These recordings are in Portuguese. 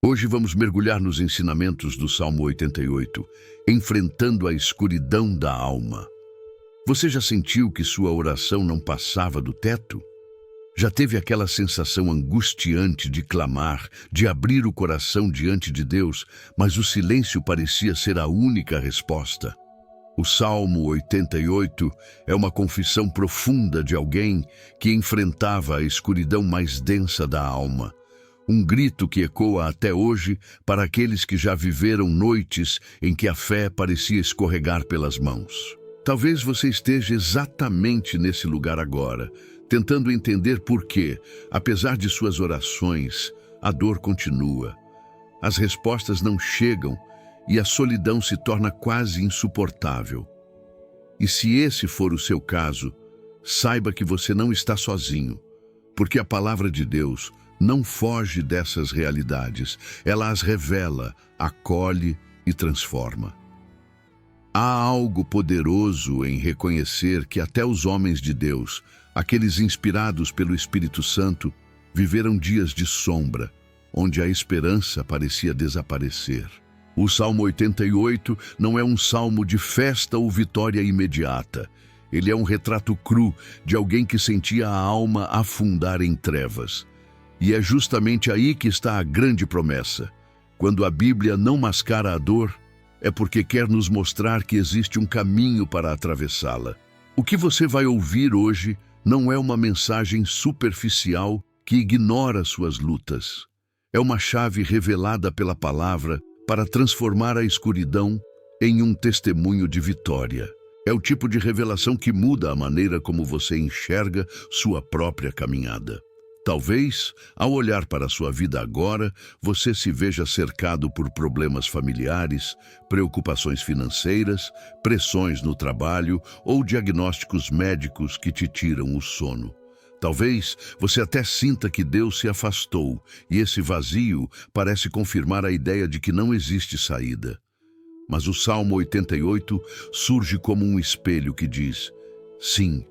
Hoje vamos mergulhar nos ensinamentos do Salmo 88, enfrentando a escuridão da alma. Você já sentiu que sua oração não passava do teto? Já teve aquela sensação angustiante de clamar, de abrir o coração diante de Deus, mas o silêncio parecia ser a única resposta? O Salmo 88 é uma confissão profunda de alguém que enfrentava a escuridão mais densa da alma. Um grito que ecoa até hoje para aqueles que já viveram noites em que a fé parecia escorregar pelas mãos. Talvez você esteja exatamente nesse lugar agora, tentando entender por que, apesar de suas orações, a dor continua. As respostas não chegam e a solidão se torna quase insuportável. E se esse for o seu caso, saiba que você não está sozinho, porque a palavra de Deus não foge dessas realidades, ela as revela, acolhe e transforma. Há algo poderoso em reconhecer que até os homens de Deus, aqueles inspirados pelo Espírito Santo, viveram dias de sombra, onde a esperança parecia desaparecer. O Salmo 88 não é um salmo de festa ou vitória imediata. Ele é um retrato cru de alguém que sentia a alma afundar em trevas. E é justamente aí que está a grande promessa. Quando a Bíblia não mascara a dor, é porque quer nos mostrar que existe um caminho para atravessá-la. O que você vai ouvir hoje não é uma mensagem superficial que ignora suas lutas. É uma chave revelada pela palavra para transformar a escuridão em um testemunho de vitória. É o tipo de revelação que muda a maneira como você enxerga sua própria caminhada. Talvez, ao olhar para a sua vida agora, você se veja cercado por problemas familiares, preocupações financeiras, pressões no trabalho ou diagnósticos médicos que te tiram o sono. Talvez você até sinta que Deus se afastou e esse vazio parece confirmar a ideia de que não existe saída. Mas o Salmo 88 surge como um espelho que diz: sim,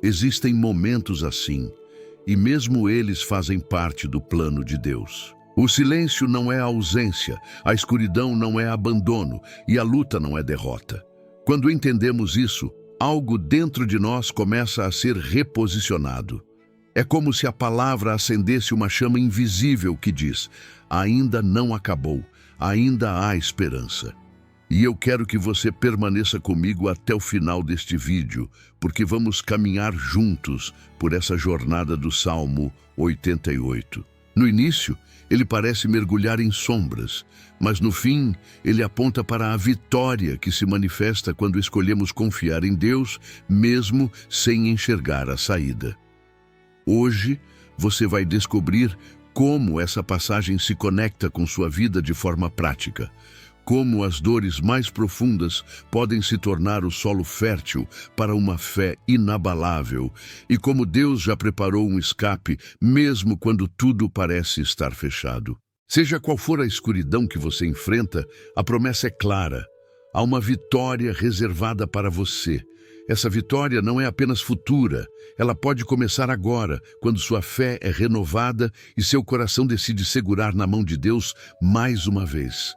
existem momentos assim, e mesmo eles fazem parte do plano de Deus. O silêncio não é ausência, a escuridão não é abandono e a luta não é derrota. Quando entendemos isso, algo dentro de nós começa a ser reposicionado. É como se a palavra acendesse uma chama invisível que diz: ainda não acabou, ainda há esperança. E eu quero que você permaneça comigo até o final deste vídeo, porque vamos caminhar juntos por essa jornada do Salmo 88. No início, ele parece mergulhar em sombras, mas no fim, ele aponta para a vitória que se manifesta quando escolhemos confiar em Deus, mesmo sem enxergar a saída. Hoje, você vai descobrir como essa passagem se conecta com sua vida de forma prática. Como as dores mais profundas podem se tornar o solo fértil para uma fé inabalável e como Deus já preparou um escape mesmo quando tudo parece estar fechado. Seja qual for a escuridão que você enfrenta, a promessa é clara. Há uma vitória reservada para você. Essa vitória não é apenas futura, ela pode começar agora, quando sua fé é renovada e seu coração decide segurar na mão de Deus mais uma vez.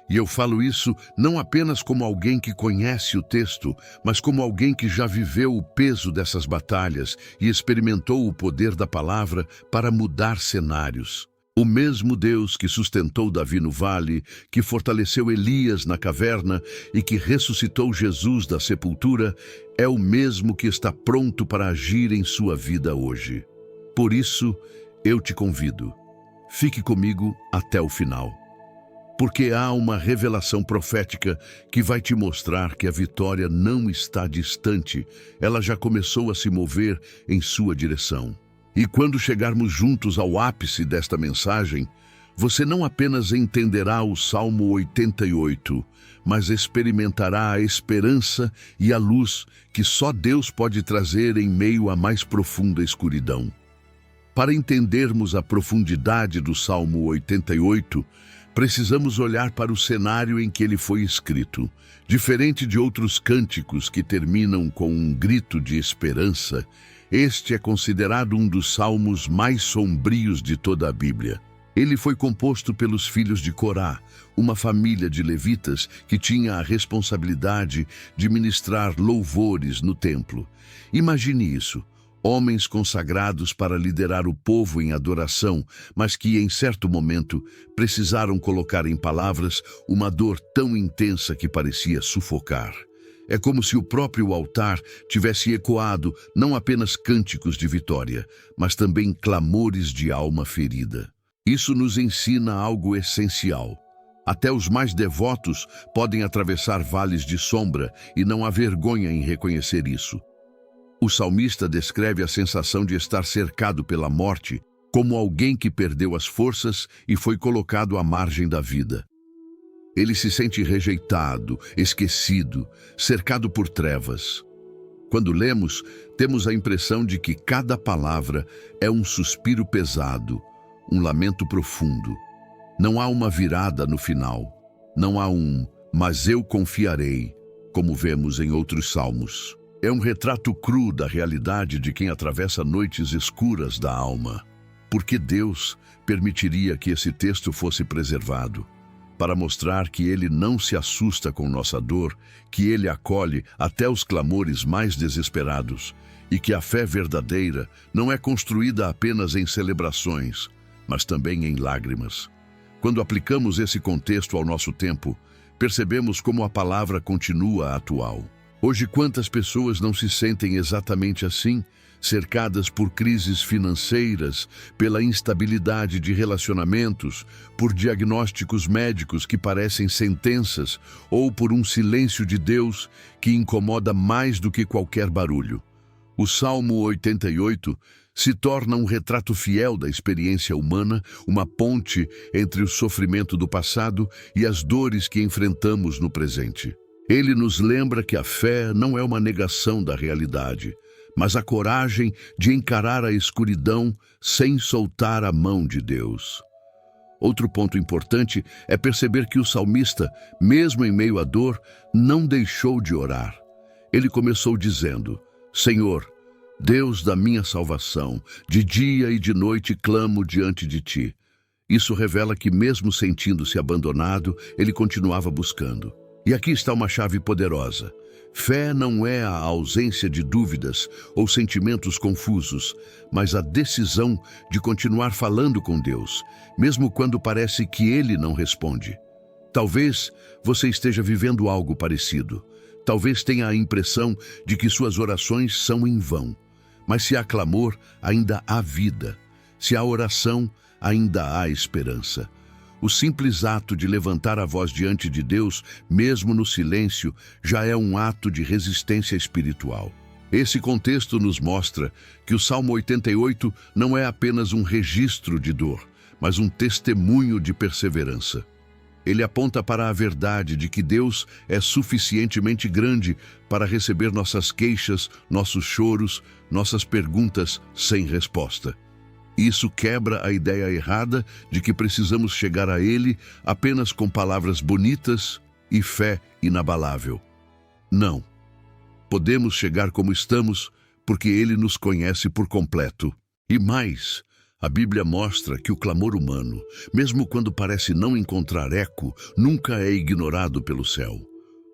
E eu falo isso não apenas como alguém que conhece o texto, mas como alguém que já viveu o peso dessas batalhas e experimentou o poder da palavra para mudar cenários. O mesmo Deus que sustentou Davi no vale, que fortaleceu Elias na caverna e que ressuscitou Jesus da sepultura, é o mesmo que está pronto para agir em sua vida hoje. Por isso, eu te convido. Fique comigo até o final. Porque há uma revelação profética que vai te mostrar que a vitória não está distante, ela já começou a se mover em sua direção. E quando chegarmos juntos ao ápice desta mensagem, você não apenas entenderá o Salmo 88, mas experimentará a esperança e a luz que só Deus pode trazer em meio à mais profunda escuridão. Para entendermos a profundidade do Salmo 88, precisamos olhar para o cenário em que ele foi escrito. Diferente de outros cânticos que terminam com um grito de esperança, este é considerado um dos salmos mais sombrios de toda a Bíblia. Ele foi composto pelos filhos de Corá, uma família de levitas que tinha a responsabilidade de ministrar louvores no templo. Imagine isso, homens consagrados para liderar o povo em adoração, mas que em certo momento precisaram colocar em palavras uma dor tão intensa que parecia sufocar. É como se o próprio altar tivesse ecoado não apenas cânticos de vitória, mas também clamores de alma ferida. Isso nos ensina algo essencial. Até os mais devotos podem atravessar vales de sombra e não há vergonha em reconhecer isso. O salmista descreve a sensação de estar cercado pela morte como alguém que perdeu as forças e foi colocado à margem da vida. Ele se sente rejeitado, esquecido, cercado por trevas. Quando lemos, temos a impressão de que cada palavra é um suspiro pesado, um lamento profundo. Não há uma virada no final. Não há mas eu confiarei, como vemos em outros salmos. É um retrato cru da realidade de quem atravessa noites escuras da alma. Por que Deus permitiria que esse texto fosse preservado? Para mostrar que Ele não se assusta com nossa dor, que Ele acolhe até os clamores mais desesperados e que a fé verdadeira não é construída apenas em celebrações, mas também em lágrimas. Quando aplicamos esse contexto ao nosso tempo, percebemos como a palavra continua atual. Hoje, quantas pessoas não se sentem exatamente assim, cercadas por crises financeiras, pela instabilidade de relacionamentos, por diagnósticos médicos que parecem sentenças ou por um silêncio de Deus que incomoda mais do que qualquer barulho. O Salmo 88 se torna um retrato fiel da experiência humana, uma ponte entre o sofrimento do passado e as dores que enfrentamos no presente. Ele nos lembra que a fé não é uma negação da realidade, mas a coragem de encarar a escuridão sem soltar a mão de Deus. Outro ponto importante é perceber que o salmista, mesmo em meio à dor, não deixou de orar. Ele começou dizendo: Senhor, Deus da minha salvação, de dia e de noite clamo diante de ti. Isso revela que, mesmo sentindo-se abandonado, ele continuava buscando. E aqui está uma chave poderosa. Fé não é a ausência de dúvidas ou sentimentos confusos, mas a decisão de continuar falando com Deus, mesmo quando parece que Ele não responde. Talvez você esteja vivendo algo parecido. Talvez tenha a impressão de que suas orações são em vão. Mas se há clamor, ainda há vida. Se há oração, ainda há esperança. O simples ato de levantar a voz diante de Deus, mesmo no silêncio, já é um ato de resistência espiritual. Esse contexto nos mostra que o Salmo 88 não é apenas um registro de dor, mas um testemunho de perseverança. Ele aponta para a verdade de que Deus é suficientemente grande para receber nossas queixas, nossos choros, nossas perguntas sem resposta. Isso quebra a ideia errada de que precisamos chegar a Ele apenas com palavras bonitas e fé inabalável. Não. Podemos chegar como estamos porque Ele nos conhece por completo. E mais, a Bíblia mostra que o clamor humano, mesmo quando parece não encontrar eco, nunca é ignorado pelo céu.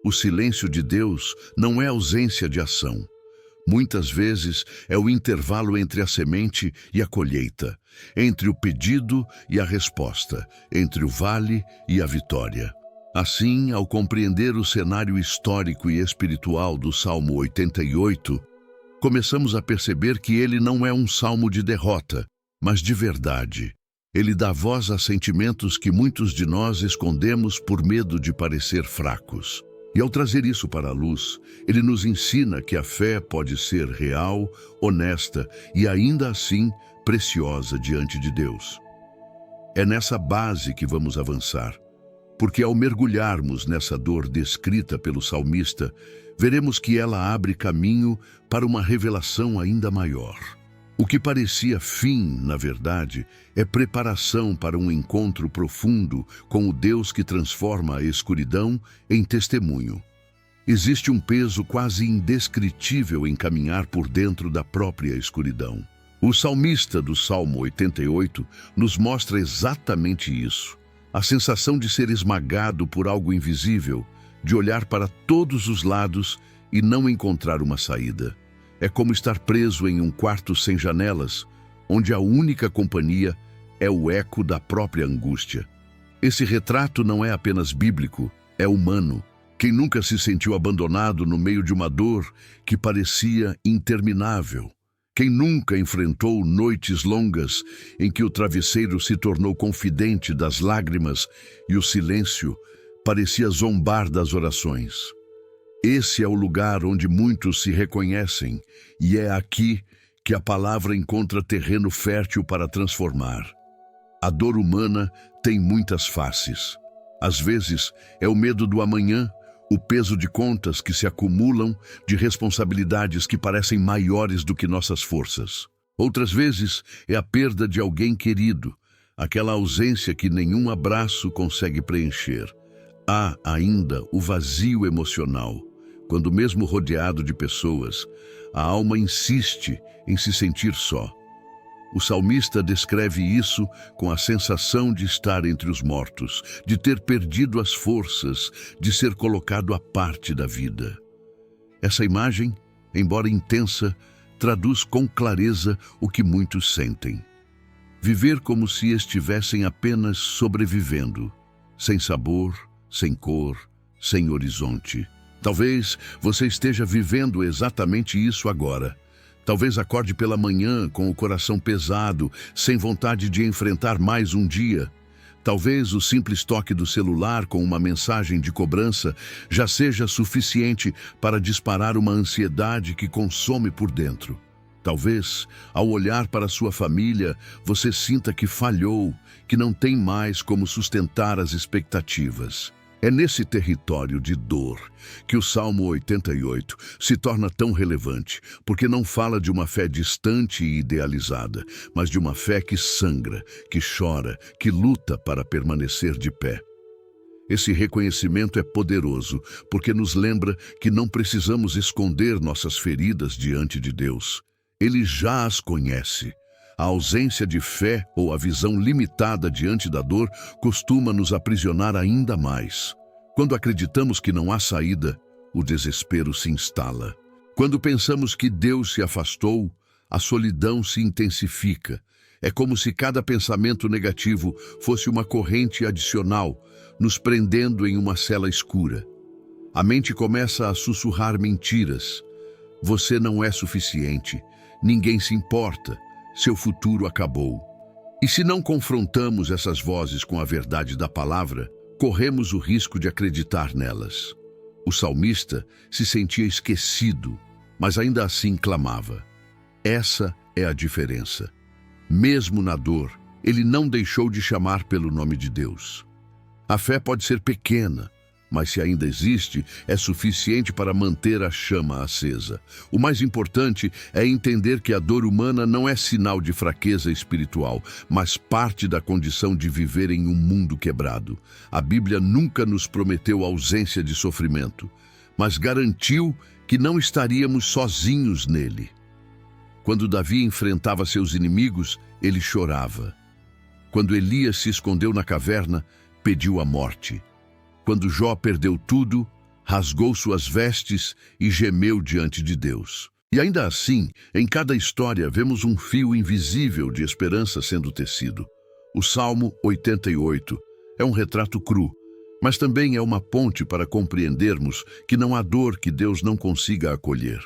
O silêncio de Deus não é ausência de ação. Muitas vezes é o intervalo entre a semente e a colheita, entre o pedido e a resposta, entre o vale e a vitória. Assim, ao compreender o cenário histórico e espiritual do Salmo 88, começamos a perceber que ele não é um salmo de derrota, mas de verdade. Ele dá voz a sentimentos que muitos de nós escondemos por medo de parecer fracos. E ao trazer isso para a luz, ele nos ensina que a fé pode ser real, honesta e ainda assim preciosa diante de Deus. É nessa base que vamos avançar, porque ao mergulharmos nessa dor descrita pelo salmista, veremos que ela abre caminho para uma revelação ainda maior. O que parecia fim, na verdade, é preparação para um encontro profundo com o Deus que transforma a escuridão em testemunho. Existe um peso quase indescritível em caminhar por dentro da própria escuridão. O salmista do Salmo 88 nos mostra exatamente isso. A sensação de ser esmagado por algo invisível, de olhar para todos os lados e não encontrar uma saída. É como estar preso em um quarto sem janelas, onde a única companhia é o eco da própria angústia. Esse retrato não é apenas bíblico, é humano. Quem nunca se sentiu abandonado no meio de uma dor que parecia interminável? Quem nunca enfrentou noites longas em que o travesseiro se tornou confidente das lágrimas e o silêncio parecia zombar das orações? Esse é o lugar onde muitos se reconhecem, e é aqui que a palavra encontra terreno fértil para transformar. A dor humana tem muitas faces. Às vezes é o medo do amanhã, o peso de contas que se acumulam, de responsabilidades que parecem maiores do que nossas forças. Outras vezes é a perda de alguém querido, aquela ausência que nenhum abraço consegue preencher. Há ainda o vazio emocional, quando mesmo rodeado de pessoas, a alma insiste em se sentir só. O salmista descreve isso com a sensação de estar entre os mortos, de ter perdido as forças, de ser colocado à parte da vida. Essa imagem, embora intensa, traduz com clareza o que muitos sentem. Viver como se estivessem apenas sobrevivendo, sem sabor, sem cor, sem horizonte. Talvez você esteja vivendo exatamente isso agora. Talvez acorde pela manhã com o coração pesado, sem vontade de enfrentar mais um dia. Talvez o simples toque do celular com uma mensagem de cobrança já seja suficiente para disparar uma ansiedade que consome por dentro. Talvez, ao olhar para sua família, você sinta que falhou, que não tem mais como sustentar as expectativas. É nesse território de dor que o Salmo 88 se torna tão relevante, porque não fala de uma fé distante e idealizada, mas de uma fé que sangra, que chora, que luta para permanecer de pé. Esse reconhecimento é poderoso, porque nos lembra que não precisamos esconder nossas feridas diante de Deus. Ele já as conhece. A ausência de fé ou a visão limitada diante da dor costuma nos aprisionar ainda mais. Quando acreditamos que não há saída, o desespero se instala. Quando pensamos que Deus se afastou, a solidão se intensifica. É como se cada pensamento negativo fosse uma corrente adicional, nos prendendo em uma cela escura. A mente começa a sussurrar mentiras. Você não é suficiente, ninguém se importa. Seu futuro acabou. E se não confrontamos essas vozes com a verdade da palavra, corremos o risco de acreditar nelas. O salmista se sentia esquecido, mas ainda assim clamava. Essa é a diferença. Mesmo na dor, ele não deixou de chamar pelo nome de Deus. A fé pode ser pequena, mas se ainda existe, é suficiente para manter a chama acesa. O mais importante é entender que a dor humana não é sinal de fraqueza espiritual, mas parte da condição de viver em um mundo quebrado. A Bíblia nunca nos prometeu ausência de sofrimento, mas garantiu que não estaríamos sozinhos nele. Quando Davi enfrentava seus inimigos, ele chorava. Quando Elias se escondeu na caverna, pediu a morte. Quando Jó perdeu tudo, rasgou suas vestes e gemeu diante de Deus. E ainda assim, em cada história vemos um fio invisível de esperança sendo tecido. O Salmo 88 é um retrato cru, mas também é uma ponte para compreendermos que não há dor que Deus não consiga acolher.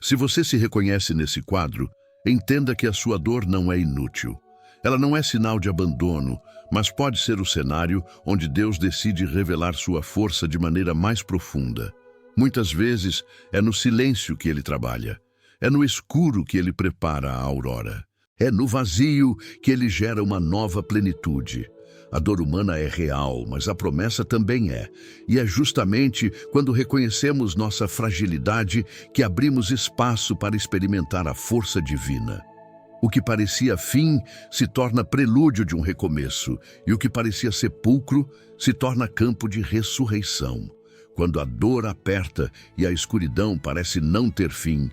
Se você se reconhece nesse quadro, entenda que a sua dor não é inútil. Ela não é sinal de abandono, mas pode ser o cenário onde Deus decide revelar sua força de maneira mais profunda. Muitas vezes é no silêncio que ele trabalha. É no escuro que ele prepara a aurora. É no vazio que ele gera uma nova plenitude. A dor humana é real, mas a promessa também é. E é justamente quando reconhecemos nossa fragilidade que abrimos espaço para experimentar a força divina. O que parecia fim se torna prelúdio de um recomeço, e o que parecia sepulcro se torna campo de ressurreição. Quando a dor aperta e a escuridão parece não ter fim,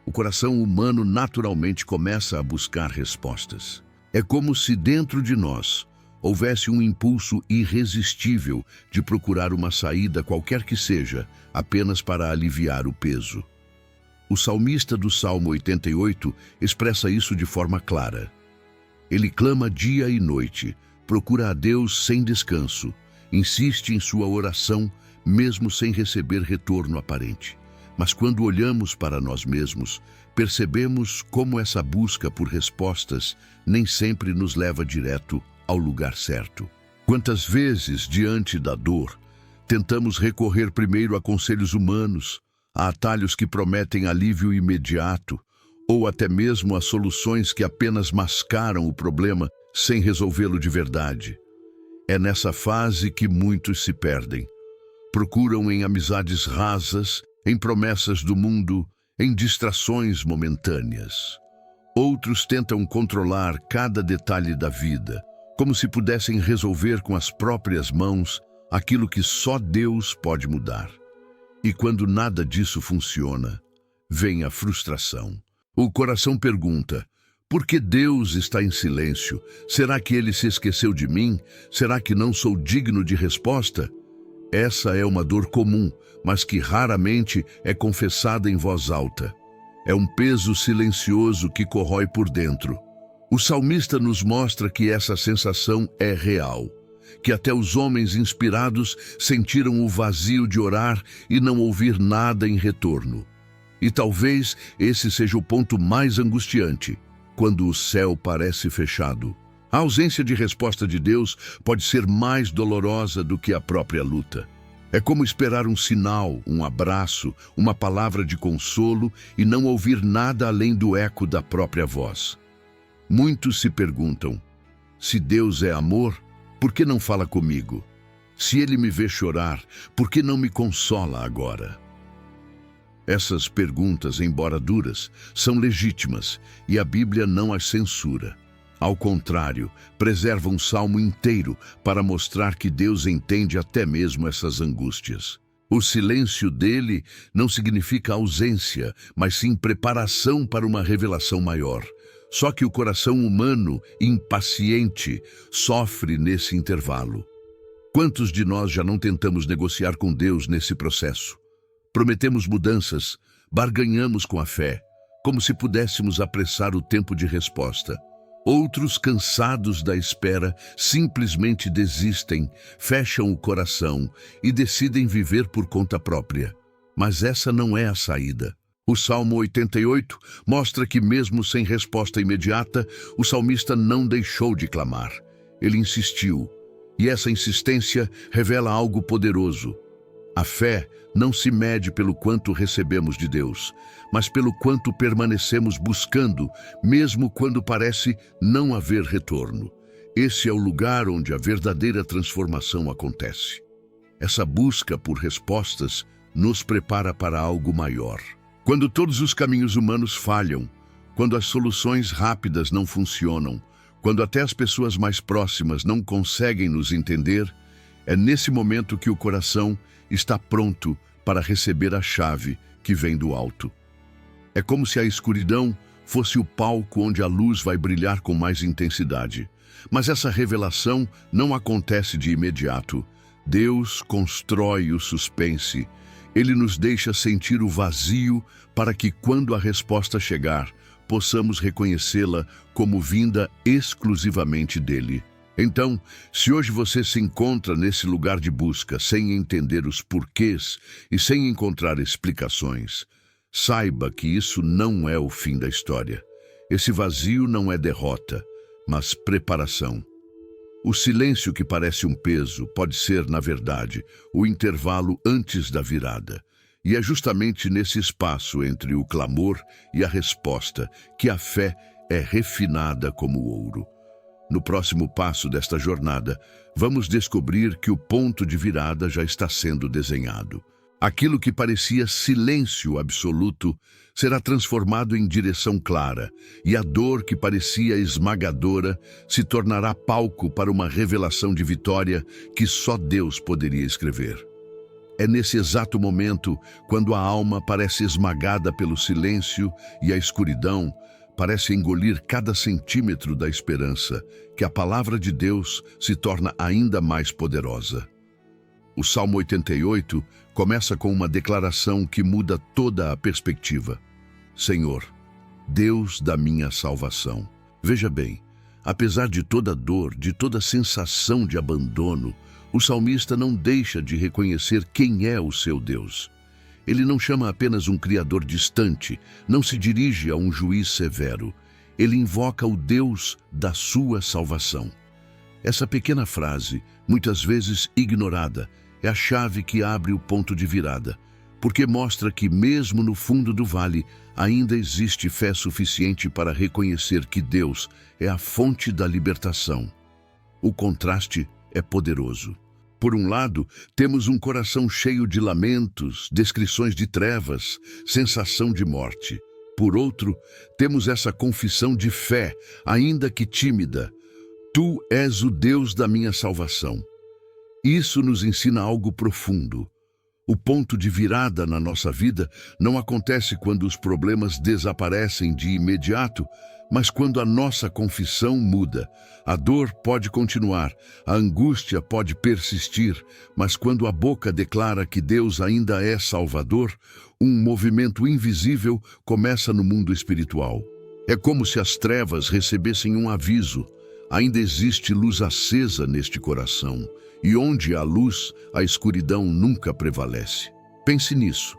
O coração humano naturalmente começa a buscar respostas. É como se dentro de nós houvesse um impulso irresistível de procurar uma saída qualquer que seja, apenas para aliviar o peso. O salmista do Salmo 88 expressa isso de forma clara. Ele clama dia e noite, procura a Deus sem descanso, insiste em sua oração, mesmo sem receber retorno aparente. Mas quando olhamos para nós mesmos, percebemos como essa busca por respostas nem sempre nos leva direto ao lugar certo. Quantas vezes, diante da dor, tentamos recorrer primeiro a conselhos humanos, a atalhos que prometem alívio imediato, ou até mesmo a soluções que apenas mascaram o problema sem resolvê-lo de verdade. É nessa fase que muitos se perdem. Procuram em amizades rasas, em promessas do mundo, em distrações momentâneas. Outros tentam controlar cada detalhe da vida, como se pudessem resolver com as próprias mãos aquilo que só Deus pode mudar. E quando nada disso funciona, vem a frustração. O coração pergunta: por que Deus está em silêncio? Será que Ele se esqueceu de mim? Será que não sou digno de resposta? Essa é uma dor comum, mas que raramente é confessada em voz alta. É um peso silencioso que corrói por dentro. O salmista nos mostra que essa sensação é real, que até os homens inspirados sentiram o vazio de orar e não ouvir nada em retorno. E talvez esse seja o ponto mais angustiante, quando o céu parece fechado. A ausência de resposta de Deus pode ser mais dolorosa do que a própria luta. É como esperar um sinal, um abraço, uma palavra de consolo e não ouvir nada além do eco da própria voz. Muitos se perguntam: se Deus é amor, por que não fala comigo? Se Ele me vê chorar, por que não me consola agora? Essas perguntas, embora duras, são legítimas e a Bíblia não as censura. Ao contrário, preserva um salmo inteiro para mostrar que Deus entende até mesmo essas angústias. O silêncio dele não significa ausência, mas sim preparação para uma revelação maior. Só que o coração humano, impaciente, sofre nesse intervalo. Quantos de nós já não tentamos negociar com Deus nesse processo? Prometemos mudanças, barganhamos com a fé, como se pudéssemos apressar o tempo de resposta. Outros, cansados da espera, simplesmente desistem, fecham o coração e decidem viver por conta própria. Mas essa não é a saída. O Salmo 88 mostra que mesmo sem resposta imediata, o salmista não deixou de clamar. Ele insistiu, e essa insistência revela algo poderoso. A fé não se mede pelo quanto recebemos de Deus, mas pelo quanto permanecemos buscando, mesmo quando parece não haver retorno. Esse é o lugar onde a verdadeira transformação acontece. Essa busca por respostas nos prepara para algo maior. Quando todos os caminhos humanos falham, quando as soluções rápidas não funcionam, quando até as pessoas mais próximas não conseguem nos entender, é nesse momento que o coração está pronto para receber a chave que vem do alto. É como se a escuridão fosse o palco onde a luz vai brilhar com mais intensidade. Mas essa revelação não acontece de imediato. Deus constrói o suspense. Ele nos deixa sentir o vazio para que, quando a resposta chegar, possamos reconhecê-la como vinda exclusivamente dele. Então, se hoje você se encontra nesse lugar de busca, sem entender os porquês e sem encontrar explicações, saiba que isso não é o fim da história. Esse vazio não é derrota, mas preparação. O silêncio que parece um peso pode ser, na verdade, o intervalo antes da virada. E é justamente nesse espaço entre o clamor e a resposta que a fé é refinada como ouro. No próximo passo desta jornada, vamos descobrir que o ponto de virada já está sendo desenhado. Aquilo que parecia silêncio absoluto será transformado em direção clara, e a dor que parecia esmagadora se tornará palco para uma revelação de vitória que só Deus poderia escrever. É nesse exato momento, quando a alma parece esmagada pelo silêncio e a escuridão parece engolir cada centímetro da esperança, que a palavra de Deus se torna ainda mais poderosa. O Salmo 88 começa com uma declaração que muda toda a perspectiva. Senhor, Deus da minha salvação. Veja bem, apesar de toda dor, de toda sensação de abandono, o salmista não deixa de reconhecer quem é o seu Deus. Ele não chama apenas um Criador distante, não se dirige a um juiz severo. Ele invoca o Deus da sua salvação. Essa pequena frase, muitas vezes ignorada, é a chave que abre o ponto de virada, porque mostra que mesmo no fundo do vale, ainda existe fé suficiente para reconhecer que Deus é a fonte da libertação. O contraste é poderoso. Por um lado, temos um coração cheio de lamentos, descrições de trevas, sensação de morte. Por outro, temos essa confissão de fé, ainda que tímida. Tu és o Deus da minha salvação. Isso nos ensina algo profundo. O ponto de virada na nossa vida não acontece quando os problemas desaparecem de imediato, mas quando a nossa confissão muda. A dor pode continuar, a angústia pode persistir, mas quando a boca declara que Deus ainda é Salvador, um movimento invisível começa no mundo espiritual. É como se as trevas recebessem um aviso. Ainda existe luz acesa neste coração, e onde há luz, a escuridão nunca prevalece. Pense nisso.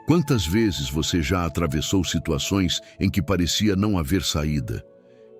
Quantas vezes você já atravessou situações em que parecia não haver saída?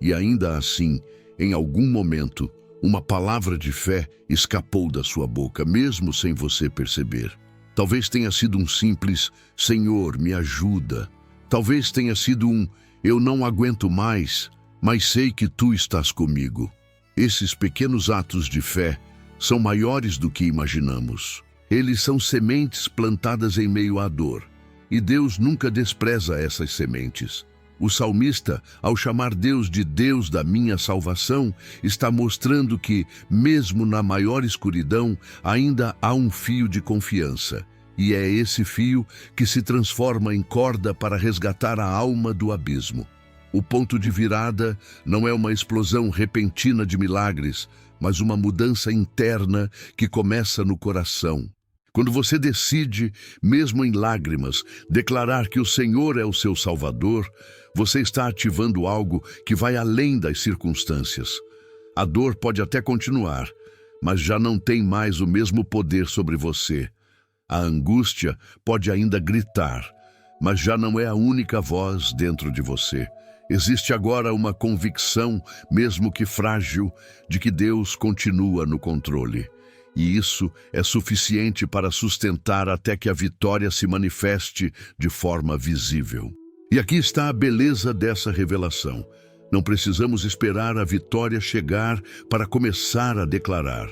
E ainda assim, em algum momento, uma palavra de fé escapou da sua boca, mesmo sem você perceber. Talvez tenha sido um simples Senhor, me ajuda. Talvez tenha sido um eu não aguento mais, mas sei que tu estás comigo. Esses pequenos atos de fé são maiores do que imaginamos. Eles são sementes plantadas em meio à dor. E Deus nunca despreza essas sementes. O salmista, ao chamar Deus de Deus da minha salvação, está mostrando que, mesmo na maior escuridão, ainda há um fio de confiança. E é esse fio que se transforma em corda para resgatar a alma do abismo. O ponto de virada não é uma explosão repentina de milagres, mas uma mudança interna que começa no coração. Quando você decide, mesmo em lágrimas, declarar que o Senhor é o seu Salvador, você está ativando algo que vai além das circunstâncias. A dor pode até continuar, mas já não tem mais o mesmo poder sobre você. A angústia pode ainda gritar, mas já não é a única voz dentro de você. Existe agora uma convicção, mesmo que frágil, de que Deus continua no controle. E isso é suficiente para sustentar até que a vitória se manifeste de forma visível. E aqui está a beleza dessa revelação. Não precisamos esperar a vitória chegar para começar a declarar.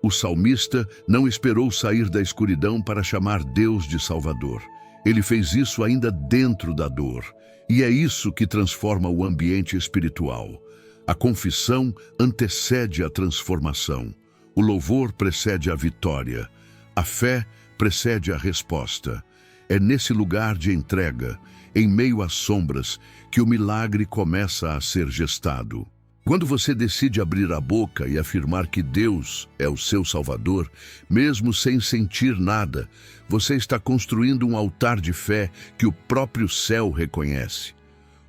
O salmista não esperou sair da escuridão para chamar Deus de Salvador. Ele fez isso ainda dentro da dor. E é isso que transforma o ambiente espiritual. A confissão antecede a transformação. O louvor precede a vitória. A fé precede a resposta. É nesse lugar de entrega, em meio às sombras, que o milagre começa a ser gestado. Quando você decide abrir a boca e afirmar que Deus é o seu Salvador, mesmo sem sentir nada, você está construindo um altar de fé que o próprio céu reconhece.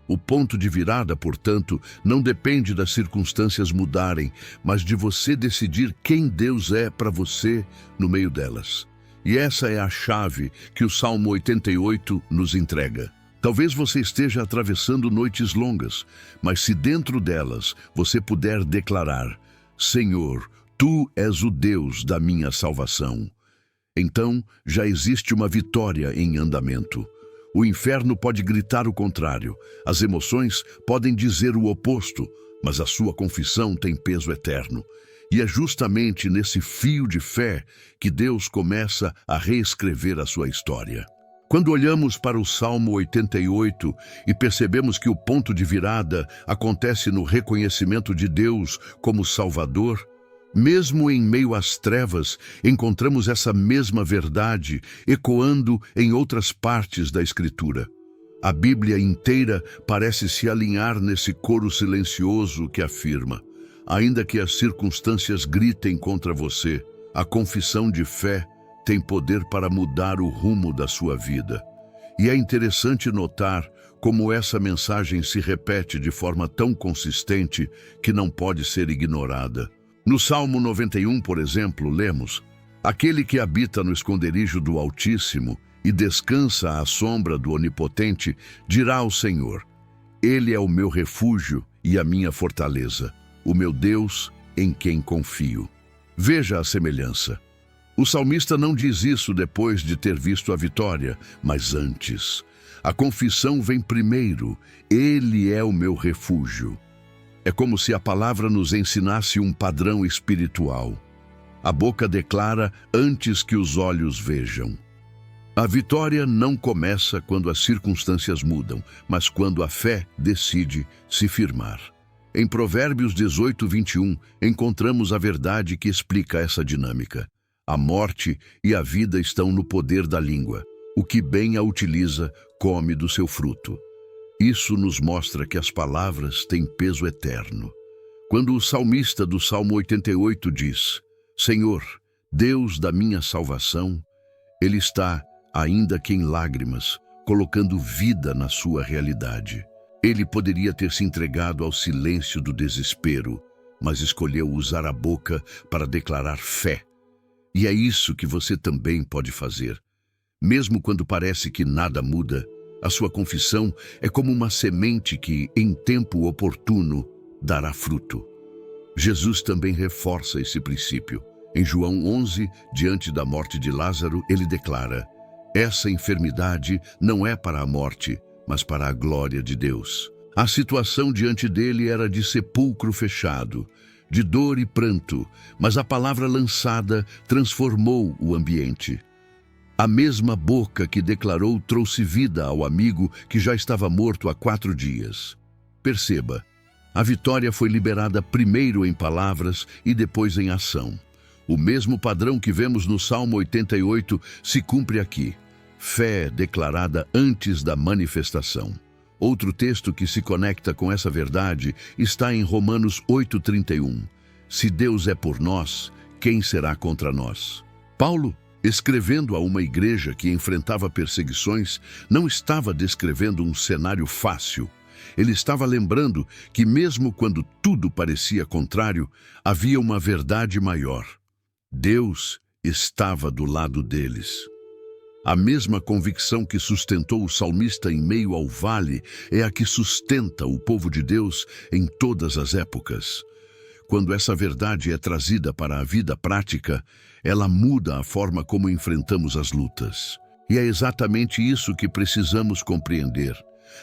O ponto de virada, portanto, não depende das circunstâncias mudarem, mas de você decidir quem Deus é para você no meio delas. E essa é a chave que o Salmo 88 nos entrega. Talvez você esteja atravessando noites longas, mas se dentro delas você puder declarar: Senhor, Tu és o Deus da minha salvação, então já existe uma vitória em andamento. O inferno pode gritar o contrário, as emoções podem dizer o oposto, mas a sua confissão tem peso eterno. E é justamente nesse fio de fé que Deus começa a reescrever a sua história. Quando olhamos para o Salmo 88 e percebemos que o ponto de virada acontece no reconhecimento de Deus como Salvador, Mesmo em meio às trevas, encontramos essa mesma verdade ecoando em outras partes da Escritura. A Bíblia inteira parece se alinhar nesse coro silencioso que afirma: ainda que as circunstâncias gritem contra você, a confissão de fé tem poder para mudar o rumo da sua vida. E é interessante notar como essa mensagem se repete de forma tão consistente que não pode ser ignorada. No Salmo 91, por exemplo, lemos: aquele que habita no esconderijo do Altíssimo e descansa à sombra do Onipotente, dirá ao Senhor: Ele é o meu refúgio e a minha fortaleza, o meu Deus em quem confio. Veja a semelhança. O salmista não diz isso depois de ter visto a vitória, mas antes. A confissão vem primeiro: Ele é o meu refúgio. É como se a palavra nos ensinasse um padrão espiritual. A boca declara antes que os olhos vejam. A vitória não começa quando as circunstâncias mudam, mas quando a fé decide se firmar. Em Provérbios 18:21, encontramos a verdade que explica essa dinâmica. A morte e a vida estão no poder da língua. O que bem a utiliza, come do seu fruto. Isso nos mostra que as palavras têm peso eterno. Quando o salmista do Salmo 88 diz: Senhor, Deus da minha salvação, ele está, ainda que em lágrimas, colocando vida na sua realidade. Ele poderia ter se entregado ao silêncio do desespero, mas escolheu usar a boca para declarar fé. E é isso que você também pode fazer. Mesmo quando parece que nada muda, a sua confissão é como uma semente que, em tempo oportuno, dará fruto. Jesus também reforça esse princípio. Em João 11, diante da morte de Lázaro, ele declara: essa enfermidade não é para a morte, mas para a glória de Deus. A situação diante dele era de sepulcro fechado, de dor e pranto, mas a palavra lançada transformou o ambiente. A mesma boca que declarou trouxe vida ao amigo que já estava morto há 4 dias. Perceba, a vitória foi liberada primeiro em palavras e depois em ação. O mesmo padrão que vemos no Salmo 88 se cumpre aqui. Fé declarada antes da manifestação. Outro texto que se conecta com essa verdade está em Romanos 8:31. Se Deus é por nós, quem será contra nós? Paulo, escrevendo a uma igreja que enfrentava perseguições, não estava descrevendo um cenário fácil. Ele estava lembrando que mesmo quando tudo parecia contrário, havia uma verdade maior. Deus estava do lado deles. A mesma convicção que sustentou o salmista em meio ao vale é a que sustenta o povo de Deus em todas as épocas. Quando essa verdade é trazida para a vida prática, ela muda a forma como enfrentamos as lutas. E é exatamente isso que precisamos compreender.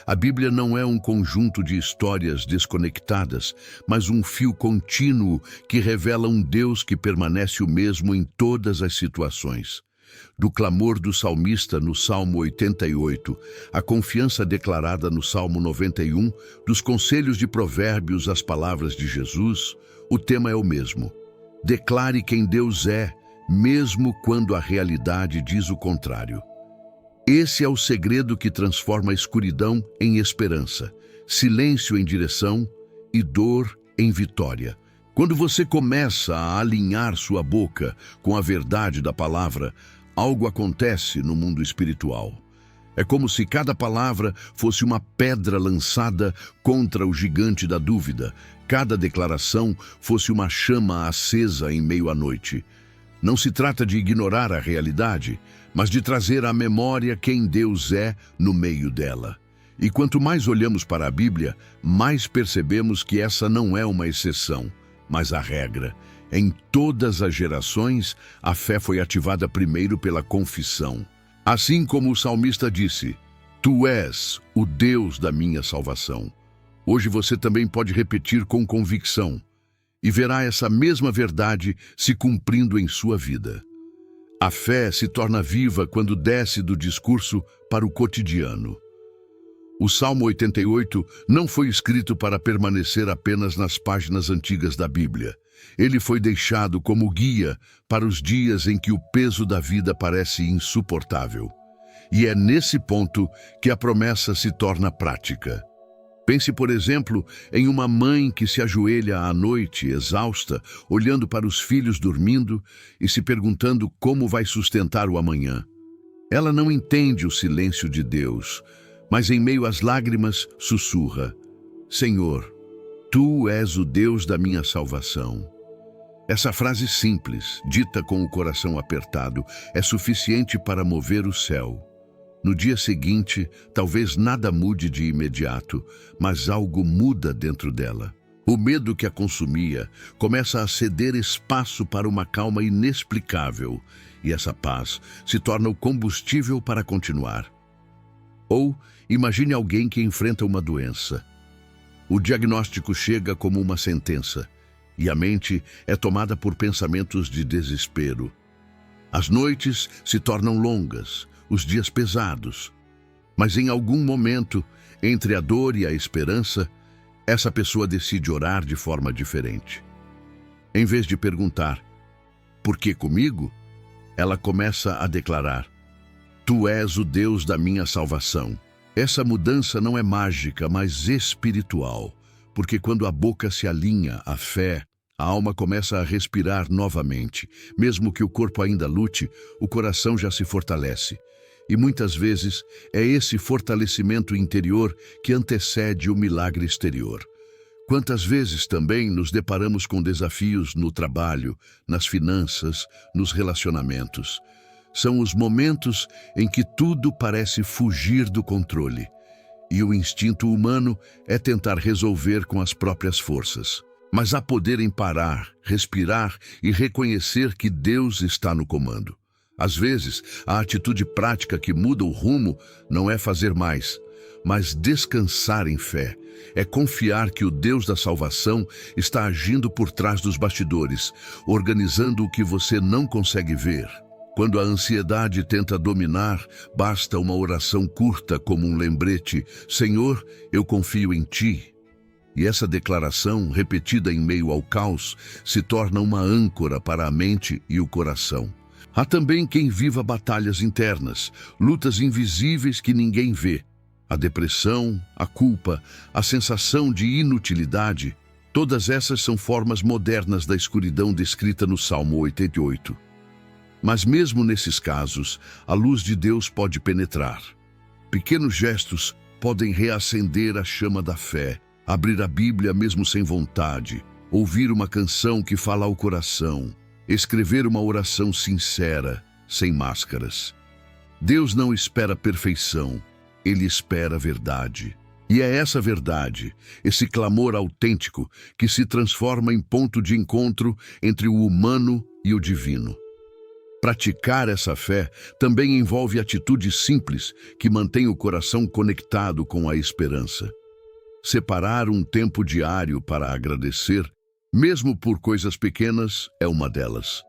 A Bíblia não é um conjunto de histórias desconectadas, mas um fio contínuo que revela um Deus que permanece o mesmo em todas as situações. Do clamor do salmista no Salmo 88, a confiança declarada no Salmo 91, dos conselhos de Provérbios às palavras de Jesus, o tema é o mesmo. Declare quem Deus é, mesmo quando a realidade diz o contrário. Esse é o segredo que transforma a escuridão em esperança, silêncio em direção e dor em vitória. Quando você começa a alinhar sua boca com a verdade da palavra, algo acontece no mundo espiritual. É como se cada palavra fosse uma pedra lançada contra o gigante da dúvida. Cada declaração fosse uma chama acesa em meio à noite. Não se trata de ignorar a realidade, mas de trazer à memória quem Deus é no meio dela. E quanto mais olhamos para a Bíblia, mais percebemos que essa não é uma exceção, mas a regra. Em todas as gerações, a fé foi ativada primeiro pela confissão. Assim como o salmista disse: Tu és o Deus da minha salvação. Hoje você também pode repetir com convicção e verá essa mesma verdade se cumprindo em sua vida. A fé se torna viva quando desce do discurso para o cotidiano. O Salmo 88 não foi escrito para permanecer apenas nas páginas antigas da Bíblia. Ele foi deixado como guia para os dias em que o peso da vida parece insuportável. E é nesse ponto que a promessa se torna prática. Pense, por exemplo, em uma mãe que se ajoelha à noite, exausta, olhando para os filhos dormindo e se perguntando como vai sustentar o amanhã. Ela não entende o silêncio de Deus, mas em meio às lágrimas sussurra: Senhor, Tu és o Deus da minha salvação. Essa frase simples, dita com o coração apertado, é suficiente para mover o céu. No dia seguinte, talvez nada mude de imediato, mas algo muda dentro dela. O medo que a consumia começa a ceder espaço para uma calma inexplicável, e essa paz se torna o combustível para continuar. Ou imagine alguém que enfrenta uma doença. O diagnóstico chega como uma sentença, e a mente é tomada por pensamentos de desespero. As noites se tornam longas, os dias pesados. Mas em algum momento, entre a dor e a esperança, essa pessoa decide orar de forma diferente. Em vez de perguntar, por que comigo? Ela começa a declarar, Tu és o Deus da minha salvação. Essa mudança não é mágica, mas espiritual, porque quando a boca se alinha à fé, a alma começa a respirar novamente. Mesmo que o corpo ainda lute, o coração já se fortalece. E muitas vezes é esse fortalecimento interior que antecede o milagre exterior. Quantas vezes também nos deparamos com desafios no trabalho, nas finanças, nos relacionamentos. São os momentos em que tudo parece fugir do controle. E o instinto humano é tentar resolver com as próprias forças. Mas há poder em parar, respirar e reconhecer que Deus está no comando. Às vezes, a atitude prática que muda o rumo não é fazer mais, mas descansar em fé. É confiar que o Deus da salvação está agindo por trás dos bastidores, organizando o que você não consegue ver. Quando a ansiedade tenta dominar, basta uma oração curta como um lembrete: Senhor, eu confio em Ti. E essa declaração, repetida em meio ao caos, se torna uma âncora para a mente e o coração. Há também quem viva batalhas internas, lutas invisíveis que ninguém vê. A depressão, a culpa, a sensação de inutilidade, todas essas são formas modernas da escuridão descrita no Salmo 88. Mas mesmo nesses casos, a luz de Deus pode penetrar. Pequenos gestos podem reacender a chama da fé, abrir a Bíblia mesmo sem vontade, ouvir uma canção que fala ao coração, escrever uma oração sincera, sem máscaras. Deus não espera perfeição, Ele espera a verdade. E é essa verdade, esse clamor autêntico, que se transforma em ponto de encontro entre o humano e o divino. Praticar essa fé também envolve atitudes simples que mantêm o coração conectado com a esperança. Separar um tempo diário para agradecer, mesmo por coisas pequenas, é uma delas.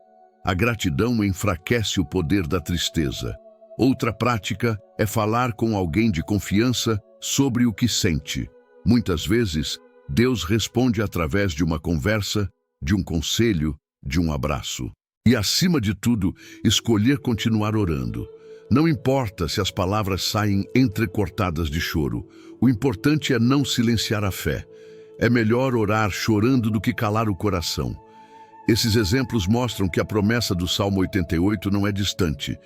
A gratidão enfraquece o poder da tristeza. Outra prática é falar com alguém de confiança sobre o que sente. Muitas vezes, Deus responde através de uma conversa, de um conselho, de um abraço. E, acima de tudo, escolher continuar orando. Não importa se as palavras saem entrecortadas de choro. O importante é não silenciar a fé. É melhor orar chorando do que calar o coração. Esses exemplos mostram que a promessa do Salmo 88 não é distante.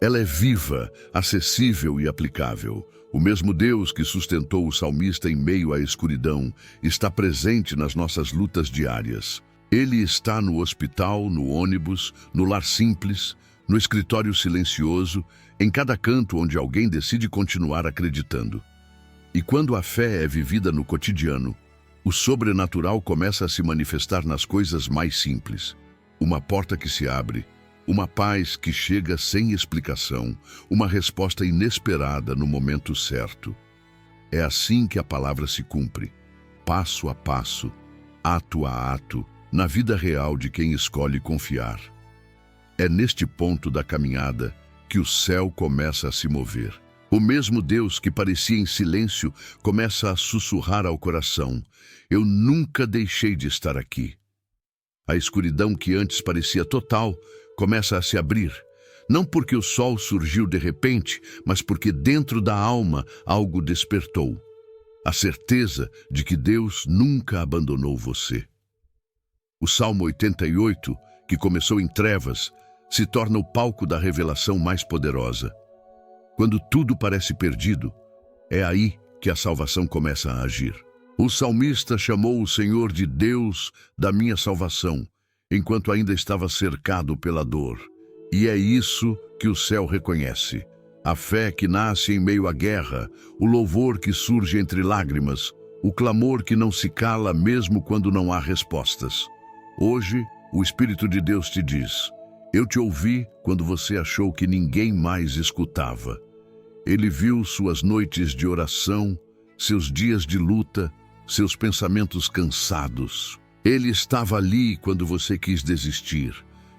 Ela é viva, acessível e aplicável. O mesmo Deus que sustentou o salmista em meio à escuridão está presente nas nossas lutas diárias. Ele está no hospital, no ônibus, no lar simples, no escritório silencioso, em cada canto onde alguém decide continuar acreditando. E quando a fé é vivida no cotidiano, o sobrenatural começa a se manifestar nas coisas mais simples. Uma porta que se abre, uma paz que chega sem explicação, uma resposta inesperada no momento certo. É assim que a palavra se cumpre, passo a passo, ato a ato, na vida real de quem escolhe confiar. É neste ponto da caminhada que o céu começa a se mover. O mesmo Deus que parecia em silêncio começa a sussurrar ao coração: Eu nunca deixei de estar aqui. A escuridão que antes parecia total começa a se abrir. Não porque o sol surgiu de repente, mas porque dentro da alma algo despertou. A certeza de que Deus nunca abandonou você. O Salmo 88, que começou em trevas, se torna o palco da revelação mais poderosa. Quando tudo parece perdido, é aí que a salvação começa a agir. O salmista chamou o Senhor de Deus da minha salvação, enquanto ainda estava cercado pela dor. E é isso que o céu reconhece. A fé que nasce em meio à guerra, o louvor que surge entre lágrimas, o clamor que não se cala mesmo quando não há respostas. Hoje, o Espírito de Deus te diz: eu te ouvi quando você achou que ninguém mais escutava. Ele viu suas noites de oração, seus dias de luta, seus pensamentos cansados. Ele estava ali quando você quis desistir,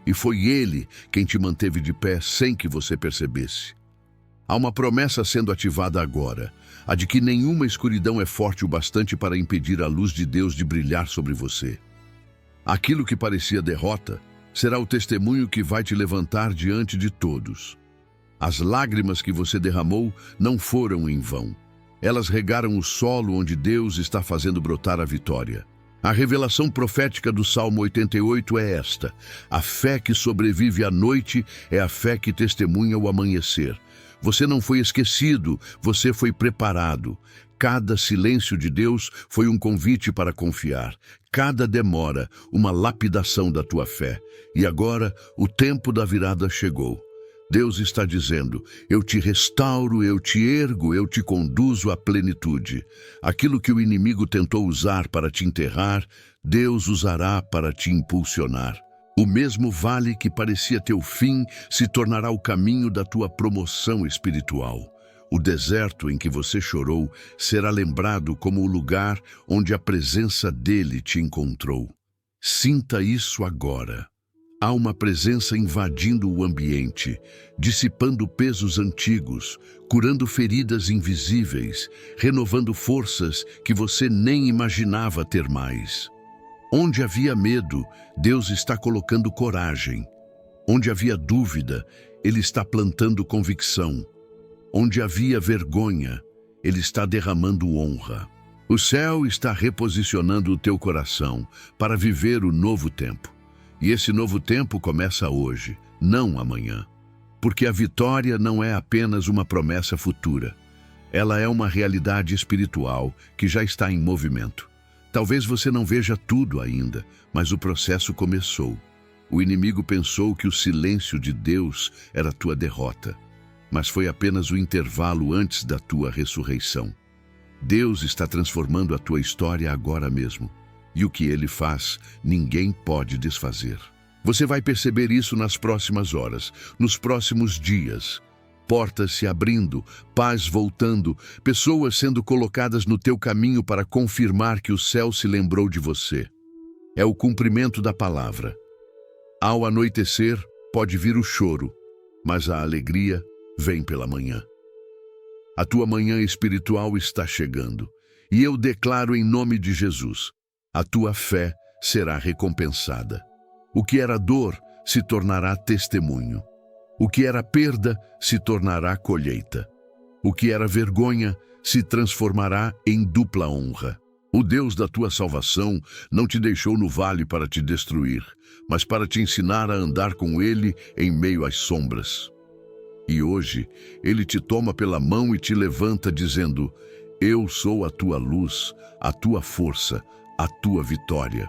e foi Ele quem te manteve de pé sem que você percebesse. Há uma promessa sendo ativada agora, a de que nenhuma escuridão é forte o bastante para impedir a luz de Deus de brilhar sobre você. Aquilo que parecia derrota será o testemunho que vai te levantar diante de todos. As lágrimas que você derramou não foram em vão. Elas regaram o solo onde Deus está fazendo brotar a vitória. A revelação profética do Salmo 88 é esta: a fé que sobrevive à noite é a fé que testemunha o amanhecer. Você não foi esquecido, você foi preparado. Cada silêncio de Deus foi um convite para confiar. Cada demora, uma lapidação da tua fé. E agora, o tempo da virada chegou. Deus está dizendo: eu te restauro, eu te ergo, eu te conduzo à plenitude. Aquilo que o inimigo tentou usar para te enterrar, Deus usará para te impulsionar. O mesmo vale que parecia teu fim se tornará o caminho da tua promoção espiritual. O deserto em que você chorou será lembrado como o lugar onde a presença dele te encontrou. Sinta isso agora. Há uma presença invadindo o ambiente, dissipando pesos antigos, curando feridas invisíveis, renovando forças que você nem imaginava ter mais. Onde havia medo, Deus está colocando coragem. Onde havia dúvida, Ele está plantando convicção. Onde havia vergonha, Ele está derramando honra. O céu está reposicionando o teu coração para viver o novo tempo. E esse novo tempo começa hoje, não amanhã. Porque a vitória não é apenas uma promessa futura. Ela é uma realidade espiritual que já está em movimento. Talvez você não veja tudo ainda, mas o processo começou. O inimigo pensou que o silêncio de Deus era tua derrota, mas foi apenas o intervalo antes da tua ressurreição. Deus está transformando a tua história agora mesmo. E o que Ele faz, ninguém pode desfazer. Você vai perceber isso nas próximas horas, nos próximos dias. Portas se abrindo, paz voltando, pessoas sendo colocadas no teu caminho para confirmar que o céu se lembrou de você. É o cumprimento da palavra. Ao anoitecer, pode vir o choro, mas a alegria vem pela manhã. A tua manhã espiritual está chegando, e eu declaro em nome de Jesus: a tua fé será recompensada. O que era dor se tornará testemunho. O que era perda se tornará colheita. O que era vergonha se transformará em dupla honra. O Deus da tua salvação não te deixou no vale para te destruir, mas para te ensinar a andar com Ele em meio às sombras. E hoje, Ele te toma pela mão e te levanta dizendo: eu sou a tua luz, a tua força, a tua vitória.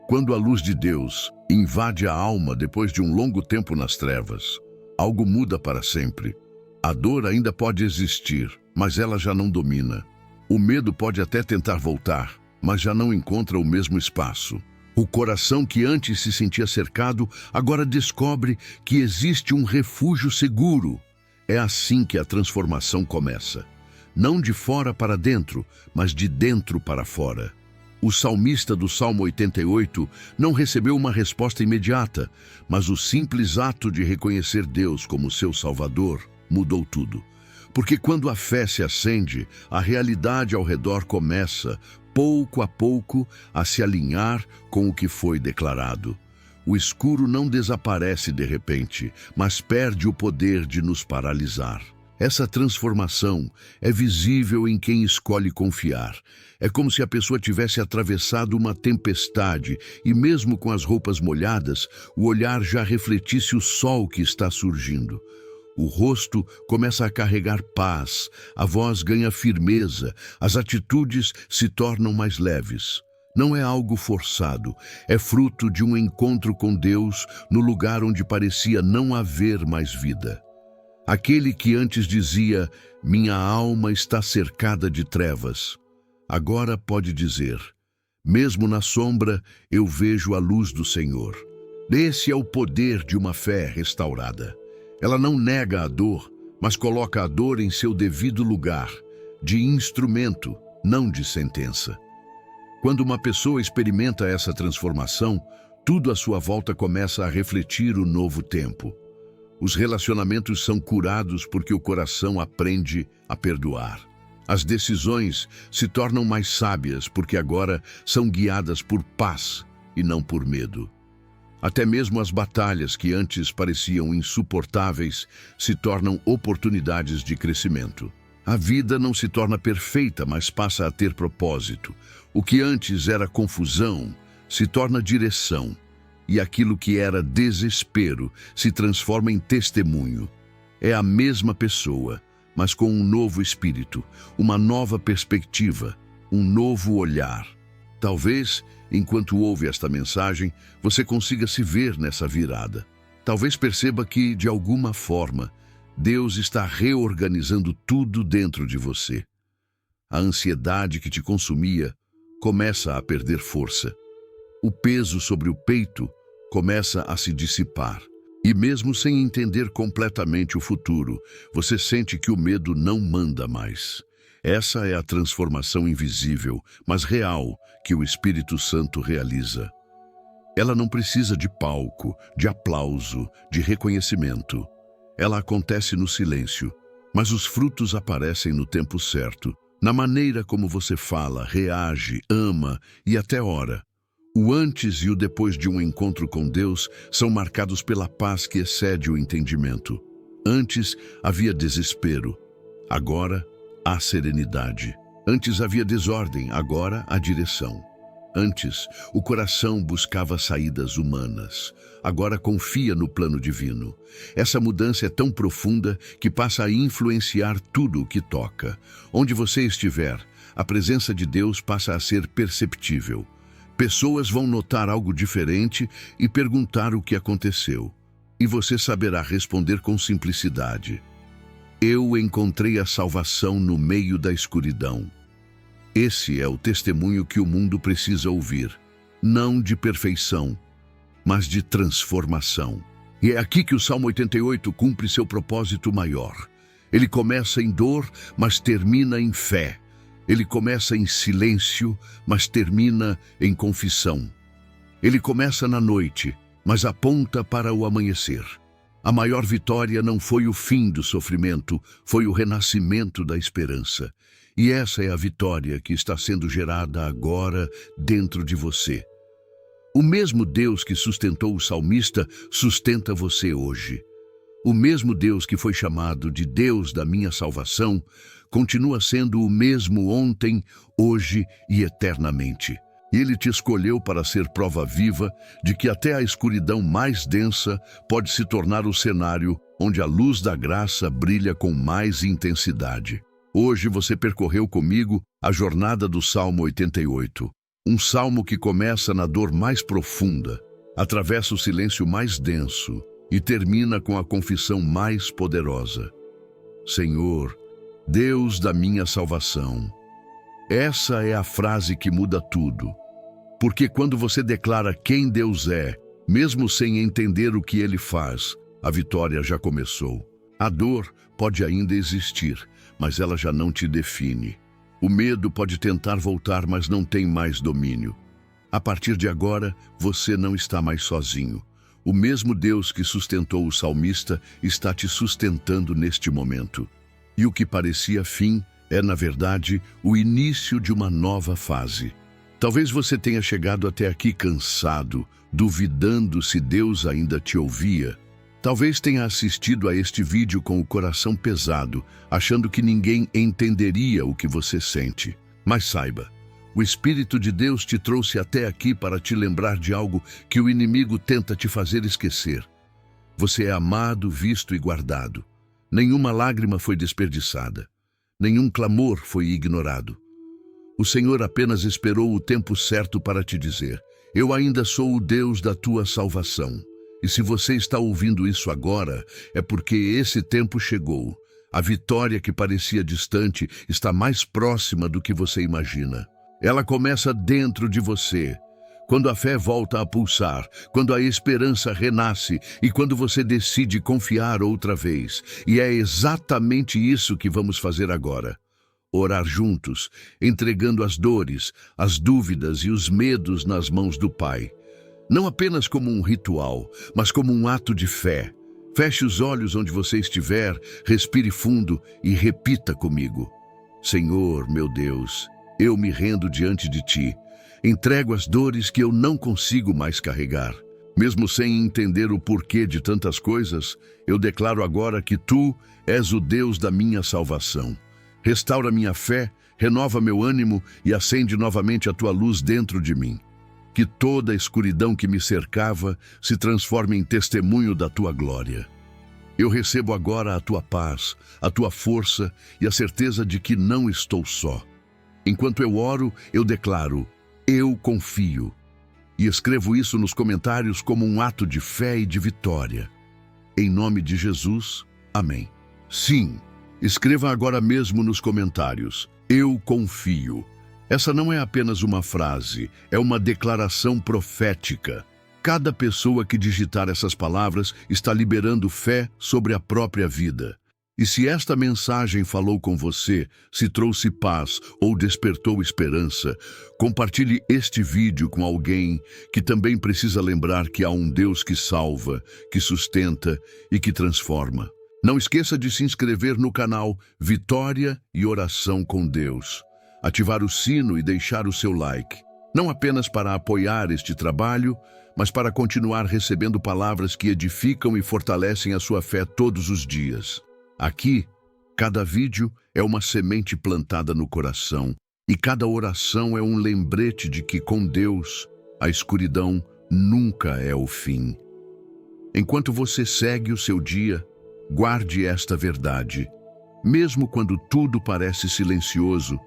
Quando a luz de Deus invade a alma depois de um longo tempo nas trevas, algo muda para sempre. A dor ainda pode existir, mas ela já não domina. O medo pode até tentar voltar, mas já não encontra o mesmo espaço. O coração que antes se sentia cercado, agora descobre que existe um refúgio seguro. É assim que a transformação começa. Não de fora para dentro, mas de dentro para fora. O salmista do Salmo 88 não recebeu uma resposta imediata, mas o simples ato de reconhecer Deus como seu Salvador mudou tudo. Porque quando a fé se acende, a realidade ao redor começa: pouco a pouco, a se alinhar com o que foi declarado. O escuro não desaparece de repente, mas perde o poder de nos paralisar. Essa transformação é visível em quem escolhe confiar. É como se a pessoa tivesse atravessado uma tempestade e, mesmo com as roupas molhadas, o olhar já refletisse o sol que está surgindo. O rosto começa a carregar paz, a voz ganha firmeza, as atitudes se tornam mais leves. Não é algo forçado, é fruto de um encontro com Deus no lugar onde parecia não haver mais vida. Aquele que antes dizia, minha alma está cercada de trevas, agora pode dizer, mesmo na sombra eu vejo a luz do Senhor. Esse é o poder de uma fé restaurada. Ela não nega a dor, mas coloca a dor em seu devido lugar, de instrumento, não de sentença. Quando uma pessoa experimenta essa transformação, tudo à sua volta começa a refletir o novo tempo. Os relacionamentos são curados porque o coração aprende a perdoar. As decisões se tornam mais sábias porque agora são guiadas por paz e não por medo. Até mesmo as batalhas que antes pareciam insuportáveis se tornam oportunidades de crescimento. A vida não se torna perfeita, mas passa a ter propósito. O que antes era confusão se torna direção. E aquilo que era desespero se transforma em testemunho. É a mesma pessoa, mas com um novo espírito, uma nova perspectiva, um novo olhar. Talvez, enquanto ouve esta mensagem, você consiga se ver nessa virada. Talvez perceba que, de alguma forma, Deus está reorganizando tudo dentro de você. A ansiedade que te consumia começa a perder força. O peso sobre o peito começa a se dissipar. E mesmo sem entender completamente o futuro, você sente que o medo não manda mais. Essa é a transformação invisível, mas real, que o Espírito Santo realiza. Ela não precisa de palco, de aplauso, de reconhecimento. Ela acontece no silêncio, mas os frutos aparecem no tempo certo, na maneira como você fala, reage, ama e até ora. O antes e o depois de um encontro com Deus são marcados pela paz que excede o entendimento. Antes havia desespero, agora há serenidade. Antes havia desordem, agora há direção. Antes, o coração buscava saídas humanas, agora confia no plano divino. Essa mudança é tão profunda que passa a influenciar tudo o que toca. Onde você estiver, a presença de Deus passa a ser perceptível. Pessoas vão notar algo diferente e perguntar o que aconteceu. E você saberá responder com simplicidade. Eu encontrei a salvação no meio da escuridão. Esse é o testemunho que o mundo precisa ouvir. Não de perfeição, mas de transformação. E é aqui que o Salmo 88 cumpre seu propósito maior. Ele começa em dor, mas termina em fé. Ele começa em silêncio, mas termina em confissão. Ele começa na noite, mas aponta para o amanhecer. A maior vitória não foi o fim do sofrimento, foi o renascimento da esperança. E essa é a vitória que está sendo gerada agora dentro de você. O mesmo Deus que sustentou o salmista sustenta você hoje. O mesmo Deus que foi chamado de Deus da minha salvação continua sendo o mesmo ontem, hoje e eternamente. Ele te escolheu para ser prova viva de que até a escuridão mais densa pode se tornar o cenário onde a luz da graça brilha com mais intensidade. Hoje você percorreu comigo a jornada do Salmo 88. Um salmo que começa na dor mais profunda, atravessa o silêncio mais denso e termina com a confissão mais poderosa. Senhor, Deus da minha salvação. Essa é a frase que muda tudo. Porque quando você declara quem Deus é, mesmo sem entender o que Ele faz, a vitória já começou. A dor pode ainda existir, mas ela já não te define. O medo pode tentar voltar, mas não tem mais domínio. A partir de agora, você não está mais sozinho. O mesmo Deus que sustentou o salmista está te sustentando neste momento. E o que parecia fim É, na verdade, o início de uma nova fase. Talvez você tenha chegado até aqui cansado, duvidando se Deus ainda te ouvia. Talvez tenha assistido a este vídeo com o coração pesado, achando que ninguém entenderia o que você sente. Mas saiba, o Espírito de Deus te trouxe até aqui para te lembrar de algo que o inimigo tenta te fazer esquecer. Você é amado, visto e guardado. Nenhuma lágrima foi desperdiçada. Nenhum clamor foi ignorado. O Senhor apenas esperou o tempo certo para te dizer: eu ainda sou o Deus da tua salvação. E se você está ouvindo isso agora, é porque esse tempo chegou. A vitória que parecia distante está mais próxima do que você imagina. Ela começa dentro de você. Quando a fé volta a pulsar, quando a esperança renasce e quando você decide confiar outra vez. E é exatamente isso que vamos fazer agora. Orar juntos, entregando as dores, as dúvidas e os medos nas mãos do Pai. Não apenas como um ritual, mas como um ato de fé. Feche os olhos onde você estiver, respire fundo e repita comigo: Senhor, meu Deus, eu me rendo diante de Ti. Entrego as dores que eu não consigo mais carregar. Mesmo sem entender o porquê de tantas coisas, eu declaro agora que Tu és o Deus da minha salvação. Restaura minha fé, renova meu ânimo e acende novamente a Tua luz dentro de mim. Que toda a escuridão que me cercava se transforme em testemunho da Tua glória. Eu recebo agora a Tua paz, a Tua força e a certeza de que não estou só. Enquanto eu oro, eu declaro: eu confio. E escrevo isso nos comentários como um ato de fé e de vitória. Em nome de Jesus, amém. Sim, escreva agora mesmo nos comentários: eu confio. Essa não é apenas uma frase, é uma declaração profética. Cada pessoa que digitar essas palavras está liberando fé sobre a própria vida. E se esta mensagem falou com você, se trouxe paz ou despertou esperança, compartilhe este vídeo com alguém que também precisa lembrar que há um Deus que salva, que sustenta e que transforma. Não esqueça de se inscrever no canal Vitória e Oração com Deus. Ativar o sino e deixar o seu like. Não apenas para apoiar este trabalho, mas para continuar recebendo palavras que edificam e fortalecem a sua fé todos os dias. Aqui, cada vídeo é uma semente plantada no coração e cada oração é um lembrete de que com Deus, a escuridão nunca é o fim. Enquanto você segue o seu dia, guarde esta verdade. Mesmo quando tudo parece silencioso,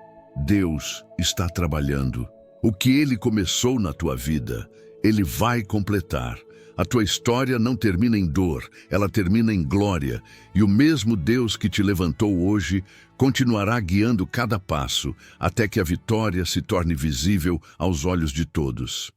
Deus está trabalhando. O que Ele começou na tua vida, Ele vai completar. A tua história não termina em dor, ela termina em glória. E o mesmo Deus que te levantou hoje continuará guiando cada passo, até que a vitória se torne visível aos olhos de todos.